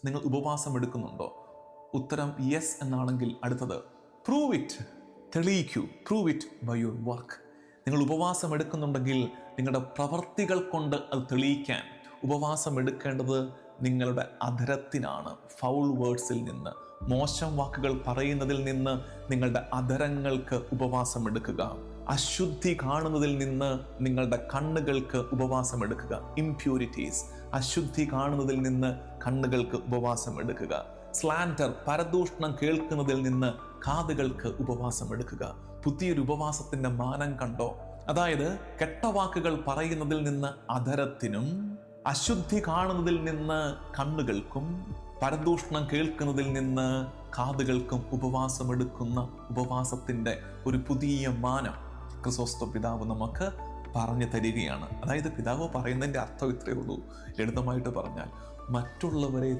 നിങ്ങൾ ഉപവാസം എടുക്കുന്നുണ്ടോ? ഉത്തരം യെസ് എന്നാണെങ്കിൽ അടുത്തത് പ്രൂവ് ഇറ്റ്, തെളിയിക്കൂ. Prove it by your work. നിങ്ങൾ ഉപവാസം എടുക്കുന്നുണ്ടെങ്കിൽ നിങ്ങളുടെ പ്രവർത്തികൾ കൊണ്ട് അത് തെളിയിക്കാൻ ഉപവാസം എടുക്കേണ്ടത് നിങ്ങളുടെ അധരത്തിനാണ്. ഫൗൾ വേർഡ്സിൽ നിന്ന്, മോശം വാക്കുകൾ പറയുന്നതിൽ നിന്ന് നിങ്ങളുടെ അധരങ്ങൾക്ക് ഉപവാസം എടുക്കുക. അശുദ്ധി കാണുന്നതിൽ നിന്ന് നിങ്ങളുടെ കണ്ണുകൾക്ക് ഉപവാസം എടുക്കുക. ഇംപ്യൂരിറ്റീസ്, അശുദ്ധി കാണുന്നതിൽ നിന്ന് കണ്ണുകൾക്ക് ഉപവാസം എടുക്കുക. സ്ലാൻഡർ, പരദൂഷണം കേൾക്കുന്നതിൽ നിന്ന് കാതുകൾക്ക് ഉപവാസം എടുക്കുക. പുതിയൊരു ഉപവാസത്തിന്റെ മാനം കണ്ടോ? അതായത് കെട്ടവാക്കുകൾ പറയുന്നതിൽ നിന്ന് അധരത്തിനും, അശുദ്ധി കാണുന്നതിൽ നിന്ന് കണ്ണുകൾക്കും, പരദൂഷണം കേൾക്കുന്നതിൽ നിന്ന് കാതുകൾക്കും ഉപവാസം എടുക്കുന്ന ഉപവാസത്തിന്റെ ഒരു പുതിയ മാനം ക്രിസോസ്റ്റം പിതാവ് നമുക്ക് പറഞ്ഞു തരികയാണ്. അതായത് പിതാവ് പറയുന്നതിന്റെ അർത്ഥം ഇത്രയേ ഉള്ളൂ. ലളിതമായിട്ട് പറഞ്ഞാൽ, മറ്റുള്ളവരെ